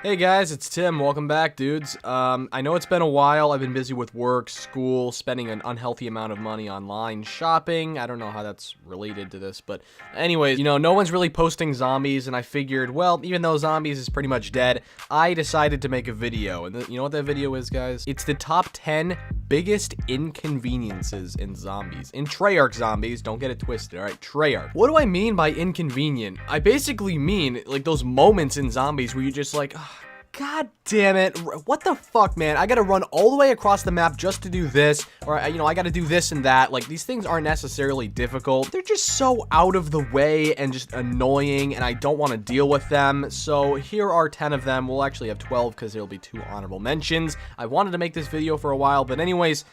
Hey guys, it's Tim. Welcome back, dudes. I know it's been a while. I've been busy with work, school, spending an unhealthy amount of money online shopping. I don't know how that's related to this, but anyways, no one's really posting zombies, and I figured, well, even though zombies is pretty much dead, I decided to make a video. And you know what that video is, guys? It's the top 10 biggest inconveniences in zombies. In Treyarch zombies, don't get it twisted, alright? Treyarch. What do I mean by inconvenient? I basically mean, like, those moments in zombies where you just like, God damn it, what the fuck, man? I gotta run all the way across the map just to do this, or, I gotta do this and that. Like, these things aren't necessarily difficult. They're just so out of the way and just annoying, and I don't want to deal with them. So here are 10 of them. We'll actually have 12 because there'll be 2 honorable mentions. I wanted to make this video for a while, but anyways,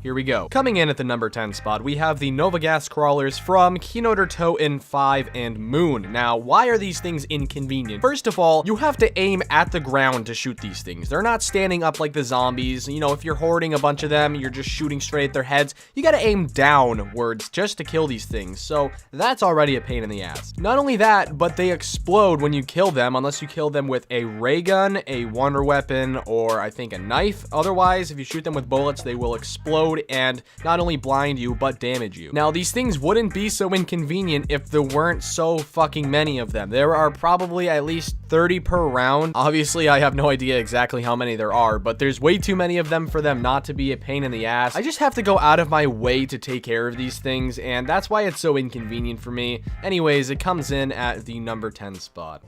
here we go. Coming in at the number 10 spot, we have the Nova Gas Crawlers from Keynote Toten 5 and Moon. Now, why are these things inconvenient? First of all, you have to aim at the ground to shoot these things. They're not standing up like the zombies. If you're hoarding a bunch of them, you're just shooting straight at their heads. You gotta aim downwards just to kill these things. So that's already a pain in the ass. Not only that, but they explode when you kill them, unless you kill them with a ray gun, a wonder weapon, or I think a knife. Otherwise, if you shoot them with bullets, they will explode and not only blind you, but damage you. Now, these things wouldn't be so inconvenient if there weren't so fucking many of them. There are probably at least 30 per round. Obviously, I have no idea exactly how many there are, but there's way too many of them for them not to be a pain in the ass. I just have to go out of my way to take care of these things, and that's why it's so inconvenient for me. Anyways, it comes in at the number 10 spot.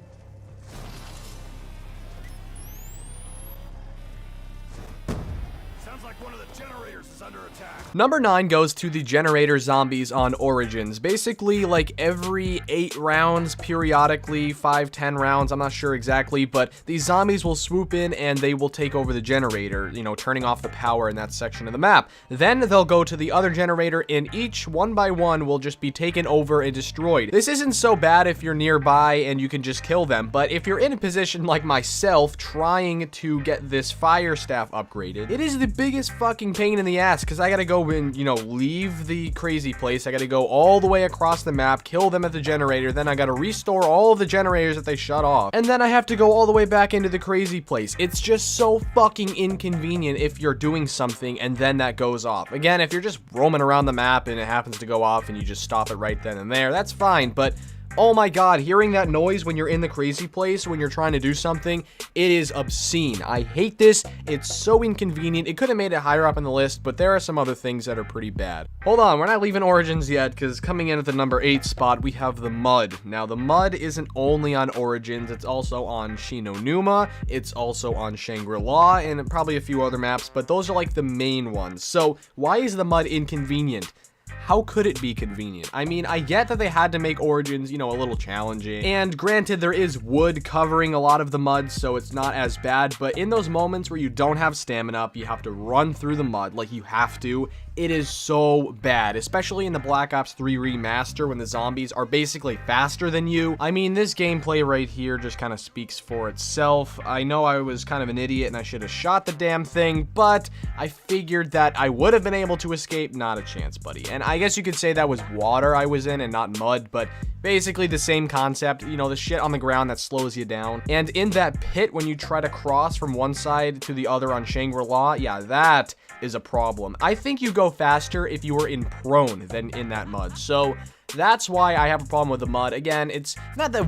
Number 9 goes to the generator zombies on Origins. Basically, like every 8 rounds, periodically, 5-10 rounds, I'm not sure exactly, but these zombies will swoop in and they will take over the generator, turning off the power in that section of the map. Then they'll go to the other generator, and each one by one will just be taken over and destroyed. This isn't so bad if you're nearby and you can just kill them, but if you're in a position like myself trying to get this fire staff upgraded, it is the biggest fucking pain in the ass, because I gotta go and, leave the crazy place. I gotta go all the way across the map, kill them at the generator, then I gotta restore all of the generators that they shut off, and then I have to go all the way back into the crazy place. It's just so fucking inconvenient if you're doing something and then that goes off. Again, if you're just roaming around the map and it happens to go off and you just stop it right then and there, that's fine, but oh my god, hearing that noise when you're in the crazy place, when you're trying to do something, it is obscene. I hate this. It's so inconvenient. It could have made it higher up on the list, but there are some other things that are pretty bad. Hold on, we're not leaving Origins yet, because coming in at the number 8 spot, we have the Mud. Now, the Mud isn't only on Origins, it's also on Shinonuma, it's also on Shangri-La, and probably a few other maps, but those are like the main ones. So, why is the Mud inconvenient? How could it be convenient? I mean, I get that they had to make Origins, a little challenging. And granted, there is wood covering a lot of the mud, so it's not as bad. But in those moments where you don't have stamina up, you have to run through the mud like you have to. It is so bad, especially in the Black Ops 3 remaster when the zombies are basically faster than you. I mean, this gameplay right here just kind of speaks for itself. I know I was kind of an idiot and I should have shot the damn thing, but I figured that I would have been able to escape. Not a chance, buddy. And I guess you could say that was water I was in and not mud, but basically the same concept, the shit on the ground that slows you down. And in that pit, when you try to cross from one side to the other on Shangri-La, yeah, that is a problem. I think you go faster if you were in prone than in that mud. So that's why I have a problem with the mud. Again, it's not the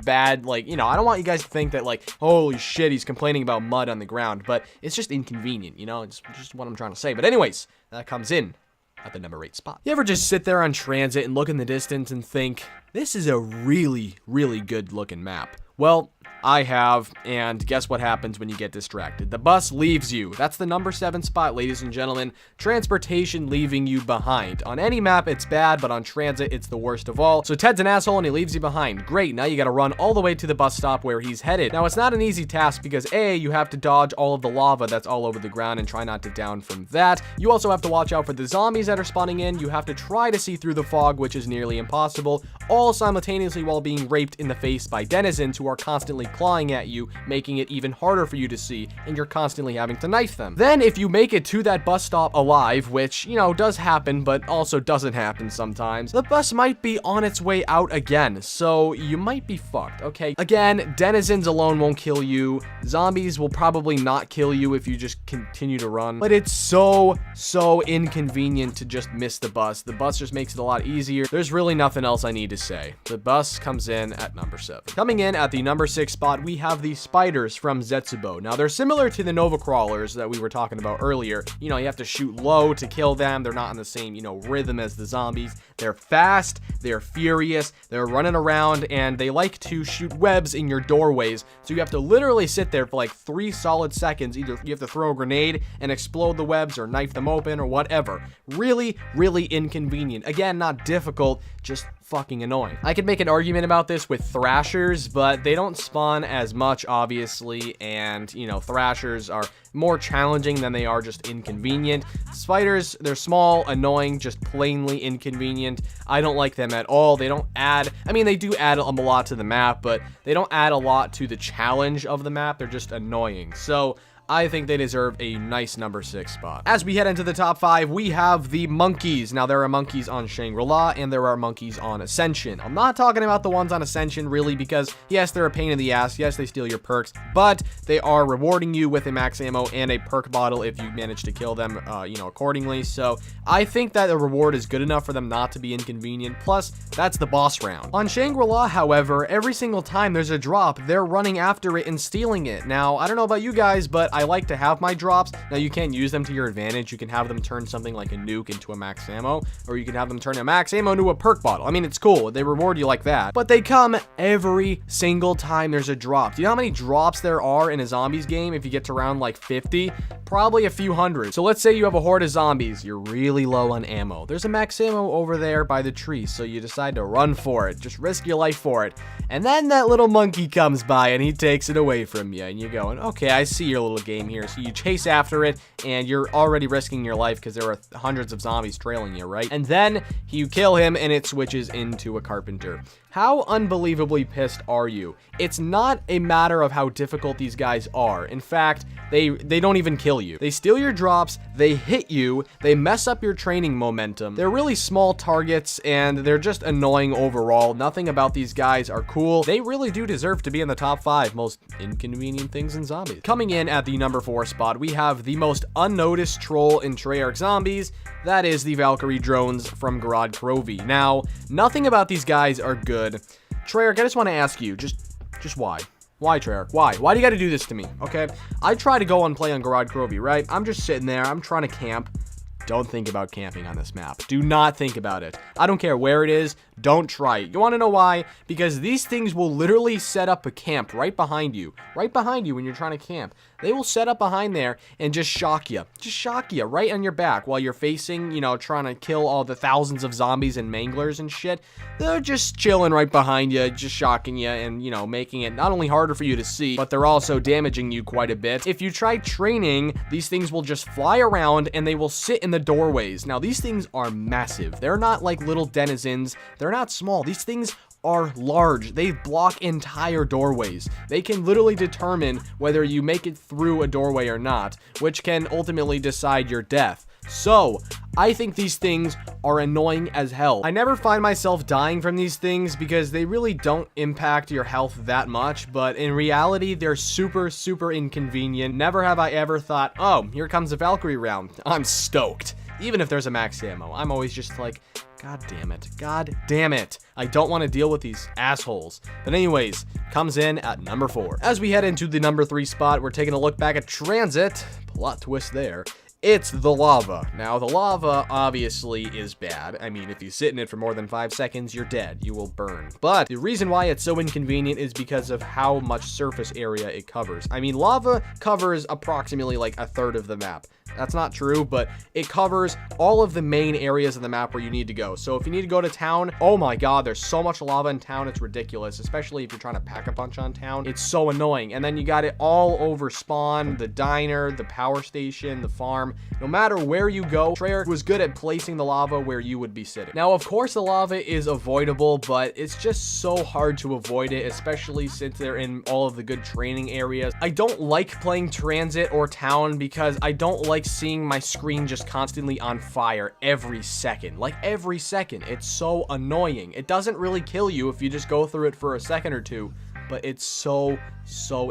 bad, I don't want you guys to think that, holy shit, he's complaining about mud on the ground, but it's just inconvenient, it's just what I'm trying to say. But anyways, that comes in at the number 8 spot. You ever just sit there on transit and look in the distance and think, this is a really, really good looking map? Well, I have, and guess what happens when you get distracted? The bus leaves you. That's the number 7 spot, ladies and gentlemen. Transportation leaving you behind. On any map, it's bad, but on transit, it's the worst of all. So Ted's an asshole and he leaves you behind. Great, now you gotta run all the way to the bus stop where he's headed. Now, it's not an easy task because A, you have to dodge all of the lava that's all over the ground and try not to down from that. You also have to watch out for the zombies that are spawning in. You have to try to see through the fog, which is nearly impossible, all simultaneously while being raped in the face by denizens who are constantly clawing at you, making it even harder for you to see, and you're constantly having to knife them. Then, if you make it to that bus stop alive, which, you know, does happen, but also doesn't happen sometimes, the bus might be on its way out again, so you might be fucked, okay? Again, denizens alone won't kill you. Zombies will probably not kill you if you just continue to run, but it's so inconvenient to just miss the bus. The bus just makes it a lot easier. There's really nothing else I need to say. The bus comes in at number 7. Coming in at the number 6 spot, we have the spiders from Zetsubo. Now, they're similar to the Nova Crawlers that we were talking about earlier. You know, you have to shoot low to kill them. They're not in the same, you know, rhythm as the zombies. They're fast, they're furious, they're running around, and they like to shoot webs in your doorways. So you have to literally sit there for like 3 solid seconds. Either you have to throw a grenade and explode the webs or knife them open or whatever. Really inconvenient. Again, not difficult, just fucking annoying. I could make an argument about this with thrashers, but they don't spawn as much, obviously, and, you know, thrashers are more challenging than they are just inconvenient. Spiders, they're small, annoying, just plainly inconvenient. I don't like them at all. They don't add, I mean, they do add a lot to the map, but they don't add a lot to the challenge of the map. They're just annoying. So I think they deserve a nice number 6 spot. As we head into the top 5, we have the monkeys. Now, there are monkeys on Shangri-La, and there are monkeys on Ascension. I'm not talking about the ones on Ascension, really, because, yes, they're a pain in the ass. Yes, they steal your perks, but they are rewarding you with a max ammo and a perk bottle if you manage to kill them, you know, accordingly. So I think that the reward is good enough for them not to be inconvenient. Plus, that's the boss round. On Shangri-La, however, every single time there's a drop, they're running after it and stealing it. Now, I don't know about you guys, but I like to have my drops. Now, you can't use them to your advantage. You can have them turn something like a nuke into a max ammo, or you can have them turn a max ammo into a perk bottle. I mean, it's cool. They reward you like that, but they come every single time there's a drop. Do you know how many drops there are in a zombies game if you get to around like 50? Probably a few hundred. So let's say you have a horde of zombies. You're really low on ammo. There's a max ammo over there by the tree, so you decide to run for it. Just risk your life for it. And then that little monkey comes by and he takes it away from you, and you're going, okay, I see your little game here. So you chase after it, and you're already risking your life because there are hundreds of zombies trailing you, right? And then you kill him, and it switches into a carpenter. How unbelievably pissed are you? It's not a matter of how difficult these guys are. In fact, they don't even kill you. They steal your drops, they hit you, they mess up your training momentum. They're really small targets, and they're just annoying overall. Nothing about these guys are cool. They really do deserve to be in the top 5 most inconvenient things in zombies. Coming in at the number 4 spot, we have the most unnoticed troll in Treyarch Zombies. That is the Valkyrie Drones from Gorod Krovi. Now, nothing about these guys are good. Treyarch, I just want to ask you, just why? Why, Treyarch? Why? Why do you got to do this to me? Okay, I try to go and play on Gorod Krovi, right? I'm just sitting there. I'm trying to camp. Don't think about camping on this map. Do not think about it. I don't care where it is. Don't try it. You want to know why? Because these things will literally set up a camp right behind you. Right behind you when you're trying to camp. They will set up behind there and just shock you. Just shock you right on your back while you're facing, you know, trying to kill all the thousands of zombies and manglers and shit. They're just chilling right behind you, just shocking you and, you know, making it not only harder for you to see, but they're also damaging you quite a bit. If you try training, these things will just fly around and they will sit in the doorways. Now, these things are massive. They're not like little denizens. They're not small. These things are large. They block entire doorways. They can literally determine whether you make it through a doorway or not, which can ultimately decide your death. So, I think these things are annoying as hell. I never find myself dying from these things because they really don't impact your health that much, but in reality, they're super inconvenient. Never have I ever thought, oh, here comes a Valkyrie round. I'm stoked. Even if there's a max ammo, I'm always just like, God damn it. God damn it. I don't want to deal with these assholes. But anyways, comes in at number 4. As we head into the number 3 spot, we're taking a look back at Transit. Plot twist there. It's the lava. Now, the lava obviously is bad. I mean, if you sit in it for more than 5 seconds, you're dead. You will burn. But the reason why it's so inconvenient is because of how much surface area it covers. I mean, lava covers approximately like a third of the map. That's not true, but it covers all of the main areas of the map where you need to go. So if you need to go to town, oh my god, there's so much lava in town, it's ridiculous, especially if you're trying to pack a punch on town. It's so annoying. And then you got it all over spawn, the diner, the power station, the farm. farm. No matter where you go, Treyarch was good at placing the lava where you would be sitting. Now, of course, the lava is avoidable, but it's just so hard to avoid it, especially since they're in all of the good training areas. I don't like playing Transit or Town because I don't like seeing my screen just constantly on fire every second. Like, every second. It's so annoying. It doesn't really kill you if you just go through it for a second or two, but it's so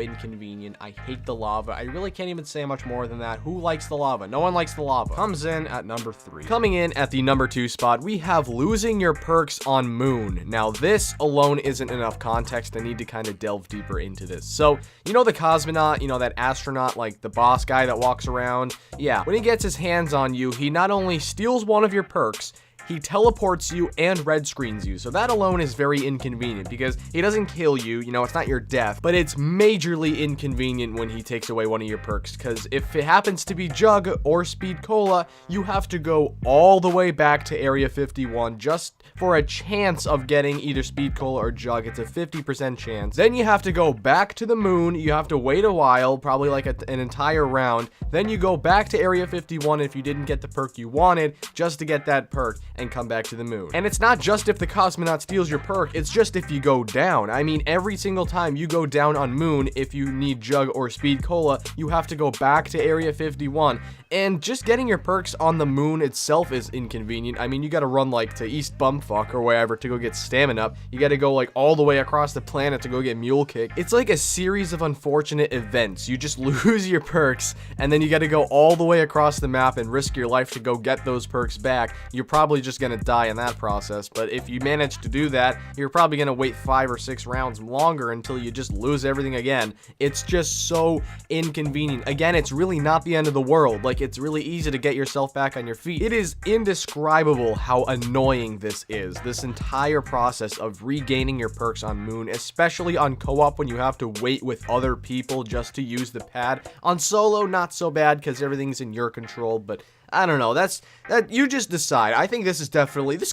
inconvenient. I hate the lava. I really can't even say much more than that. Who likes the lava? No one likes the lava. Comes in at number 3. Coming in at the number 2 spot, we have losing your perks on Moon. Now, this alone isn't enough context. I need to kind of delve deeper into this. So, you know the cosmonaut, you know that astronaut, like the boss guy that walks around? Yeah, when he gets his hands on you, he not only steals one of your perks, he teleports you and red screens you. So that alone is very inconvenient because he doesn't kill you, you know, it's not your death, but it's majorly inconvenient when he takes away one of your perks, because if it happens to be Jug or Speed Cola, you have to go all the way back to Area 51 just for a chance of getting either Speed Cola or Jug. It's a 50% chance. Then you have to go back to the moon. You have to wait a while, probably like an entire round. Then you go back to Area 51 if you didn't get the perk you wanted, just to get that perk and come back to the moon. And it's not just if the cosmonaut steals your perk, it's just if you go down. I mean, every single time you go down on Moon, if you need Jug or Speed Cola, you have to go back to Area 51. And just getting your perks on the moon itself is inconvenient. I mean, you gotta run like to East Bumfuck or wherever to go get stamina up. You gotta go like all the way across the planet to go get Mule Kick. It's like a series of unfortunate events. You just lose your perks, and then you gotta go all the way across the map and risk your life to go get those perks back. You're probably just gonna die in that process, but if you manage to do that, you're probably gonna wait 5 or 6 rounds longer until you just lose everything again. It's just so inconvenient. Again, it's really not the end of the world. Like, it's really easy to get yourself back on your feet. It is indescribable how annoying this is, this entire process of regaining your perks on Moon, especially on co-op when you have to wait with other people just to use the pad. On solo, not so bad because everything's in your control, but I don't know, that you just decide. I think this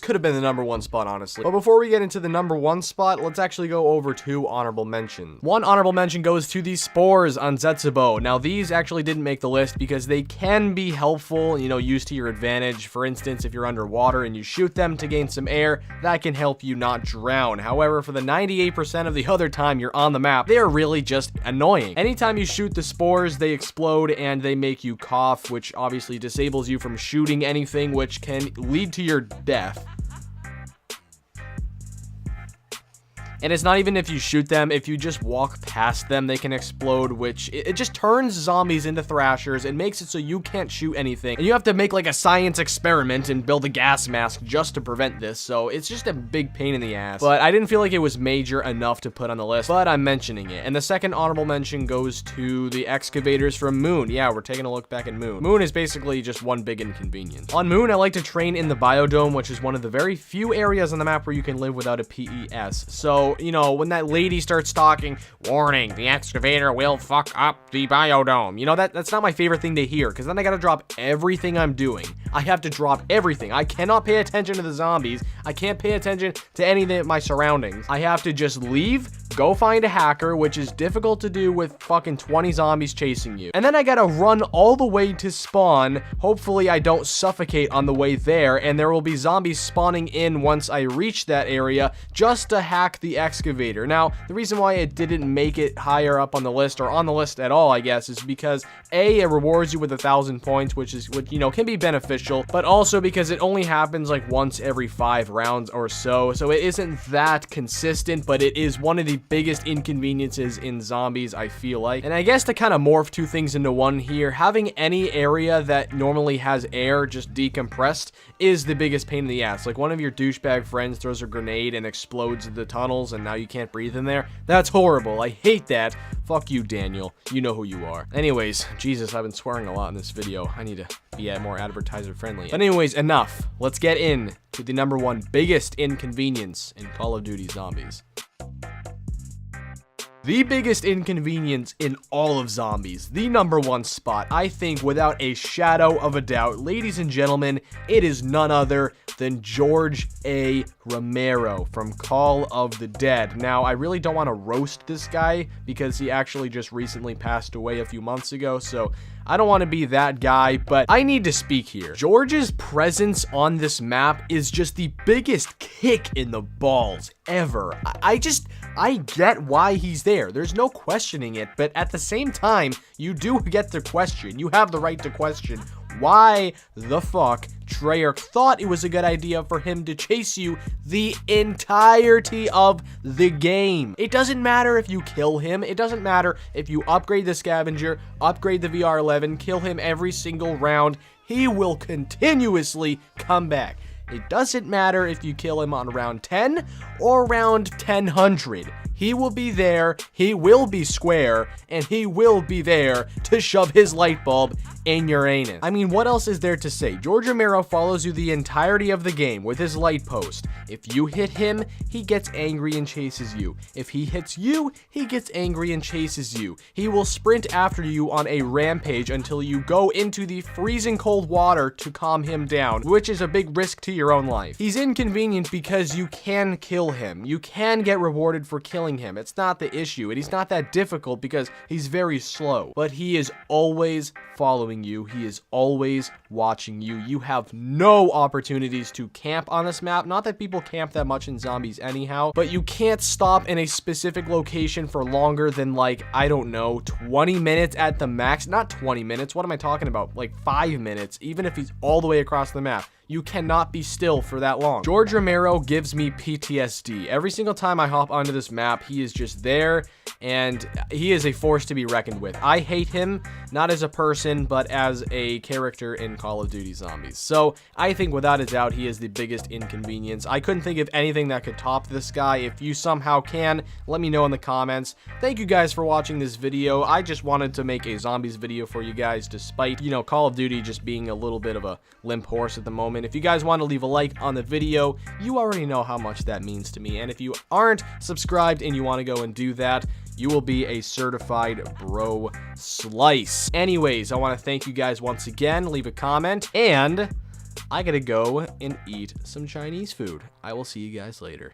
could have been the number 1 spot, honestly. But before we get into the number 1 spot, let's actually go over 2 honorable mentions. 1 honorable mention goes to the spores on Zetsubo. Now, these actually didn't make the list because they can be helpful, you know, used to your advantage. For instance, if you're underwater and you shoot them to gain some air, that can help you not drown. However, for the 98% of the other time you're on the map, they are really just annoying. Anytime you shoot the spores, they explode and they make you cough, which obviously disables you from shooting anything, which can lead to your death. And it's not even if you shoot them, if you just walk past them, they can explode, which it just turns zombies into thrashers. It makes it so you can't shoot anything. And you have to make like a science experiment and build a gas mask just to prevent this. So it's just a big pain in the ass. But I didn't feel like it was major enough to put on the list, but I'm mentioning it. And the second honorable mention goes to the excavators from Moon. Yeah, we're taking a look back at Moon. Moon is basically just one big inconvenience. On Moon, I like to train in the biodome, which is one of the very few areas on the map where you can live without a PES. So, you know, when that lady starts talking, warning, the excavator will fuck up the biodome. You know, that's not my favorite thing to hear, because then I gotta drop everything I'm doing. I have to drop everything. I cannot pay attention to the zombies. I can't pay attention to anything of my surroundings. I have to just leave, go find a hacker, which is difficult to do with fucking 20 zombies chasing you. And then I gotta run all the way to spawn. Hopefully I don't suffocate on the way there, and there will be zombies spawning in once I reach that area just to hack the excavator. Now, the reason why it didn't make it higher up on the list, or on the list at all, I guess, is because A, it rewards you with 1,000 points, which you know, can be beneficial, but also because it only happens like once every 5 rounds or so. So it isn't that consistent, but it is one of the biggest inconveniences in zombies, I feel like. And I guess to kind of morph 2 things into one here, having any area that normally has air just decompressed is the biggest pain in the ass. Like, one of your douchebag friends throws a grenade and explodes the tunnels and now you can't breathe in there. That's horrible. I hate that. Fuck you, Daniel. You know who you are. Anyways, Jesus, I've been swearing a lot in this video. I need to be more advertiser friendly. But anyways, enough. Let's get in to the number 1 biggest inconvenience in Call of Duty Zombies. The biggest inconvenience in all of zombies, the #1 spot, I think without a shadow of a doubt, ladies and gentlemen, it is none other than George A. Romero from Call of the Dead. Now, I really don't want to roast this guy because he actually just recently passed away a few months ago, so I don't want to be that guy, but I need to speak here. George's presence on this map is just the biggest kick in the balls ever. I get why he's there. There's no questioning it, but at the same time, you do get the question. You have the right to question why the fuck Treyarch thought it was a good idea for him to chase you the entirety of the game. It doesn't matter if you kill him. It doesn't matter if you upgrade the scavenger, upgrade the VR11, kill him every single round. He will continuously come back. It doesn't matter if you kill him on round 10 or round 1000. He will be there, he will be square, and he will be there to shove his light bulb in your anus. I mean, what else is there to say? George Romero follows you the entirety of the game with his light post. If you hit him, he gets angry and chases you. If he hits you, he gets angry and chases you. He will sprint after you on a rampage until you go into the freezing cold water to calm him down, which is a big risk to your own life. He's inconvenient because you can kill him. You can get rewarded for killing him. It's not the issue, and he's not that difficult because he's very slow, but he is always following you. He is always watching you. You have no opportunities to camp on this map. Not that people camp that much in zombies anyhow, but you can't stop in a specific location for longer than, like, I don't know, 20 minutes at the max. Not 20 minutes. What am I talking about? Like 5 minutes, even if he's all the way across the map. You cannot be still for that long. George Romero gives me PTSD. Every single time I hop onto this map, he is just there, and he is a force to be reckoned with. I hate him, not as a person, but as a character in Call of Duty Zombies. So I think without a doubt, he is the biggest inconvenience. I couldn't think of anything that could top this guy. If you somehow can, let me know in the comments. Thank you guys for watching this video. I just wanted to make a zombies video for you guys, despite, you know, Call of Duty just being a little bit of a limp horse at the moment. If you guys want to leave a like on the video, you already know how much that means to me. And if you aren't subscribed and you want to go and do that, you will be a certified bro slice. Anyways, I want to thank you guys once again. Leave a comment, and I gotta go and eat some Chinese food. I will see you guys later.